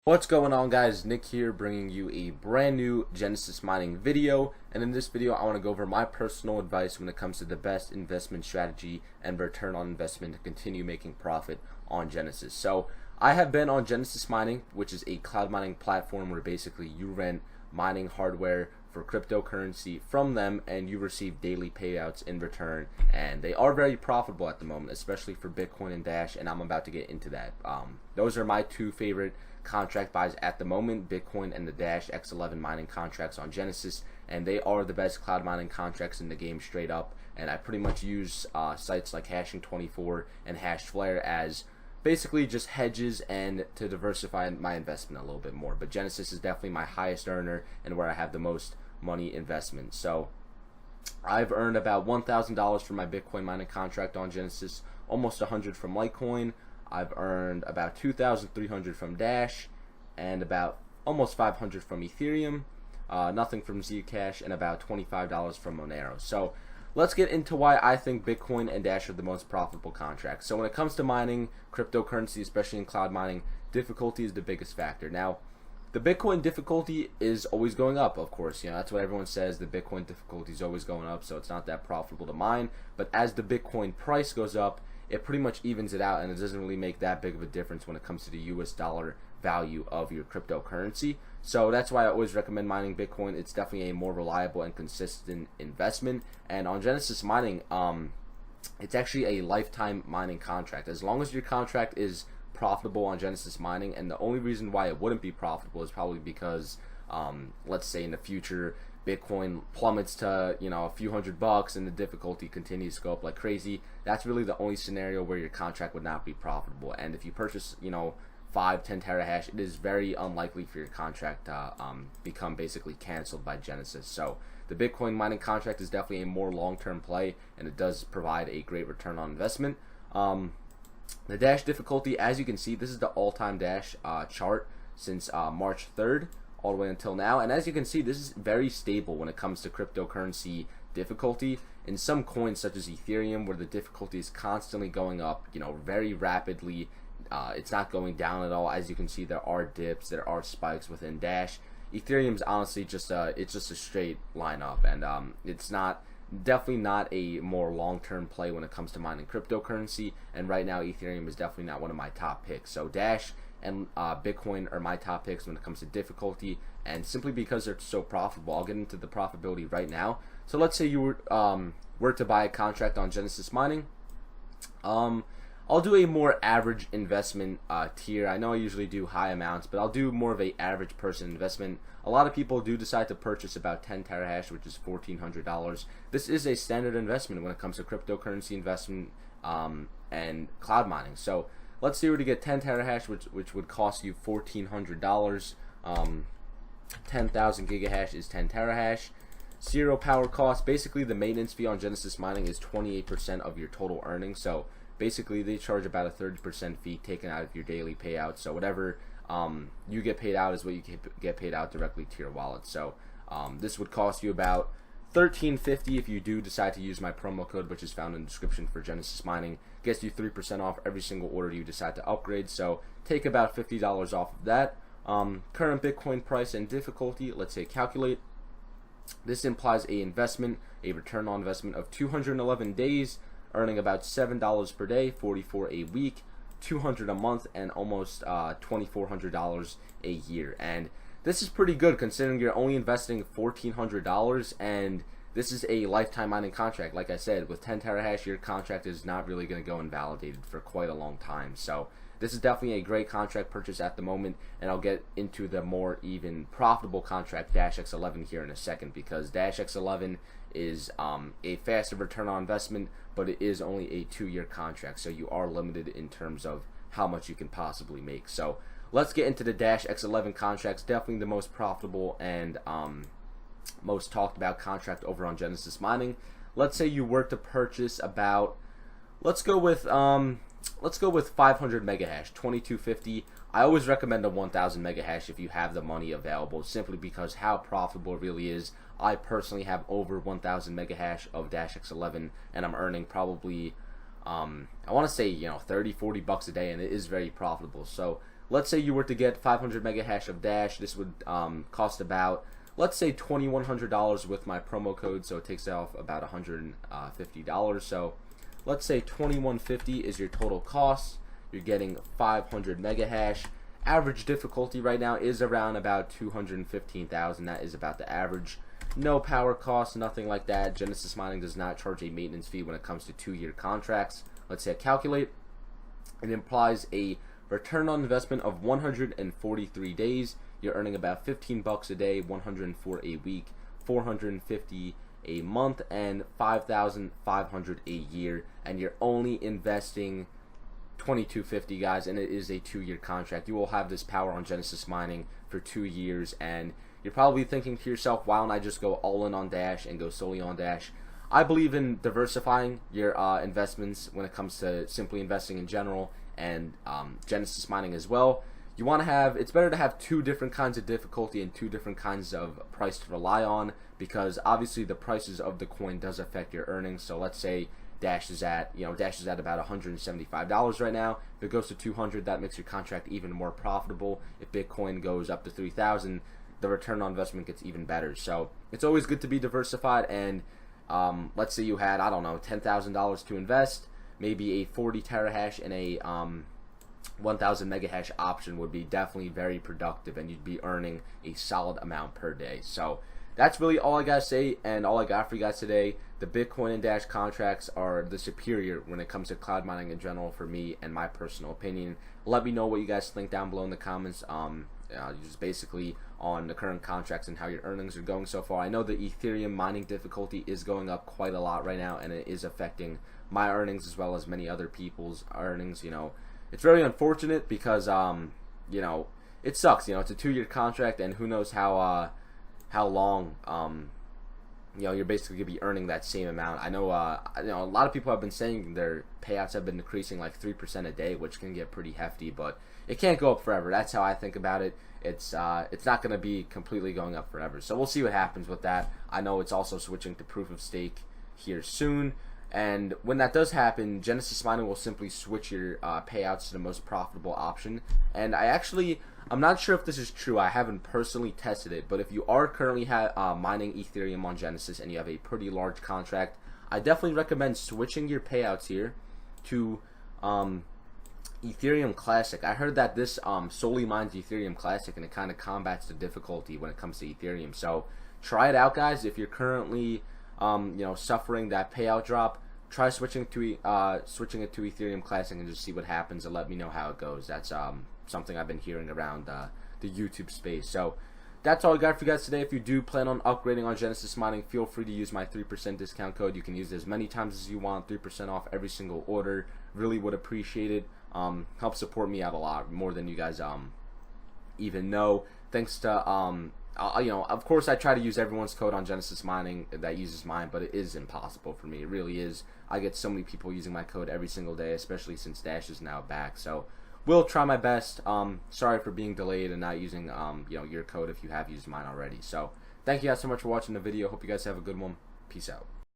What's going on, guys? Nick here, bringing you a brand new Genesis mining video. And in this video I want to go over my personal advice when it comes to the best investment strategy and return on investment to continue making profit on Genesis. So I have been on Genesis Mining, which is a cloud mining platform where basically you rent mining hardware for cryptocurrency from them and you receive daily payouts in return, and they are very profitable at the moment, especially for Bitcoin and Dash, and I'm about to get into that. Those are my two favorite contract buys at the moment, Bitcoin and the Dash X11 mining contracts on Genesis, and they are the best cloud mining contracts in the game straight up. And I pretty much use sites like Hashing24 and Hashflare as basically just hedges and to diversify my investment a little bit more. But Genesis is definitely my highest earner and where I have the most money investment. So I've earned about $1,000 for my Bitcoin mining contract on Genesis, almost $100 from Litecoin. I've earned about $2,300 from Dash and about almost $500 from Ethereum, nothing from Zcash, and about $25 from Monero. So let's get into why I think Bitcoin and Dash are the most profitable contracts. So when it comes to mining cryptocurrency, especially in cloud mining, difficulty is the biggest factor. Now, the Bitcoin difficulty is always going up, of course. You know, that's what everyone says. The Bitcoin difficulty is always going up, so it's not that profitable to mine. But as the Bitcoin price goes up, it pretty much evens it out, and it doesn't really make that big of a difference when it comes to the US dollar value of your cryptocurrency. So that's why I always recommend mining Bitcoin. It's definitely a more reliable and consistent investment. And on Genesis Mining, it's actually a lifetime mining contract. As long as your contract is profitable on Genesis Mining, and the only reason why it wouldn't be profitable is probably because let's say in the future Bitcoin plummets to, you know, a few $100 and the difficulty continues to go up like crazy. That's really the only scenario where your contract would not be profitable. And if you purchase, you know, 5-10 terahash, it is very unlikely for your contract to become basically canceled by Genesis. So the Bitcoin mining contract is definitely a more long-term play, and it does provide a great return on investment. The Dash difficulty, as you can see, this is the all-time Dash chart since March 3rd. All the way until now, and as you can see, this is very stable when it comes to cryptocurrency difficulty. In some coins such as Ethereum, where the difficulty is constantly going up, you know, very rapidly, it's not going down at all. As you can see, there are dips, there are spikes within Dash. Ethereum's honestly just it's just a straight line up, and it's definitely not a more long-term play when it comes to mining cryptocurrency. And right now, Ethereum is definitely not one of my top picks. So Dash and Bitcoin are my top picks when it comes to difficulty, and simply because they're so profitable. I'll get into the profitability right now. So let's say you were to buy a contract on Genesis Mining. I'll do a more average investment tier. I know I usually do high amounts, but I'll do more of a average person investment. A lot of people do decide to purchase about 10 terahash, which is $1,400. This is a standard investment when it comes to cryptocurrency investment and cloud mining. So let's say we're to get 10 terahash, which would cost you $1,400. 10,000 gigahash is 10 terahash. Zero power cost. Basically, the maintenance fee on Genesis Mining is 28% of your total earnings. So basically, they charge about a 30% fee taken out of your daily payout. So whatever you get paid out is what you get paid out directly to your wallet. So this would cost you about $13.50 if you do decide to use my promo code, which is found in the description for Genesis Mining. Gets you 3% off every single order you decide to upgrade. So take about $50 off of that. Current Bitcoin price and difficulty, let's say calculate. This implies a return on investment of 211 days, earning about $7 per day, 44 a week, $200 a month, and almost $2,400 a year. And this is pretty good considering you're only investing $1,400, and this is a lifetime mining contract. Like I said, with 10 terahash, your contract is not really going to go invalidated for quite a long time. So this is definitely a great contract purchase at the moment, and I'll get into the more even profitable contract, Dash X11, here in a second, because Dash X11 is a faster return on investment, but it is only a 2-year contract, so you are limited in terms of how much you can possibly make. So let's get into the Dash X11 contracts. Definitely the most profitable and most talked about contract over on Genesis Mining. Let's say you were to purchase about, let's go with 500 megahash, 2250. I always recommend a 1000 megahash if you have the money available, simply because how profitable it really is. I personally have over 1000 megahash of Dash X11, and I'm earning probably I want to say, you know, $30-40 a day, and it is very profitable. So let's say you were to get 500 mega hash of Dash. This would cost about, let's say, $2,100 with my promo code, so it takes off about $150. So let's say $2,150 is your total cost. You're getting 500 mega hash. Average difficulty right now is around about 215,000. That is about the average. No power costs, nothing like that. Genesis Mining does not charge a maintenance fee when it comes to 2-year contracts. Let's say I calculate. It implies a return on investment of 143 days. You're earning about 15 bucks a day, 104 a week, 450 a month, and 5,500 a year. And you're only investing $2,250, guys, and it is a 2-year contract. You will have this power on Genesis Mining for 2 years, and you're probably thinking to yourself, why don't I just go all in on Dash and go solely on Dash? I believe in diversifying your investments when it comes to simply investing in general, and Genesis Mining as well. You want to have, it's better to have 2 different kinds of difficulty and 2 different kinds of price to rely on, because obviously the prices of the coin does affect your earnings. So let's say Dash is at about $175 right now. If it goes to 200, that makes your contract even more profitable. If Bitcoin goes up to 3,000, the return on investment gets even better. So it's always good to be diversified. And let's say you had, I don't know, $10,000 to invest. Maybe a 40 terahash and a 1,000 mega hash option would be definitely very productive, and you'd be earning a solid amount per day. So that's really all I gotta say, and all I got for you guys today. The Bitcoin and Dash contracts are the superior when it comes to cloud mining in general for me and my personal opinion. Let me know what you guys think down below in the comments. Just basically on the current contracts and how your earnings are going so far. I know the Ethereum mining difficulty is going up quite a lot right now, and it is affecting my earnings as well as many other people's earnings. It's very unfortunate because it sucks. It's a 2-year contract, and who knows how long you're basically gonna be earning that same amount. I know a lot of people have been saying their payouts have been decreasing like 3% a day, which can get pretty hefty, but it can't go up forever. That's how I think about it. It's not gonna be completely going up forever. So we'll see what happens with that. I know it's also switching to proof of stake here soon. And when that does happen, Genesis Mining will simply switch your payouts to the most profitable option. And I'm not sure if this is true. I haven't personally tested it. But if you are currently mining Ethereum on Genesis and you have a pretty large contract, I definitely recommend switching your payouts here to Ethereum Classic. I heard that this solely mines Ethereum Classic, and it kind of combats the difficulty when it comes to Ethereum. So try it out, guys. If you're currently suffering that payout drop, try switching it to Ethereum Classic and just see what happens, and let me know how it goes. That's something I've been hearing around the YouTube space. So that's all I got for you guys today. If you do plan on upgrading on Genesis Mining, feel free to use my 3% discount code. You can use it as many times as you want. 3% off every single order. Really would appreciate it. Help support me out a lot, more than you guys even know. Thanks to of course, I try to use everyone's code on Genesis Mining that uses mine, but it is impossible for me. It really is. I get so many people using my code every single day, especially since Dash is now back. So will try my best. Sorry for being delayed and not using your code if you have used mine already. So thank you guys so much for watching the video. Hope you guys have a good one. Peace out.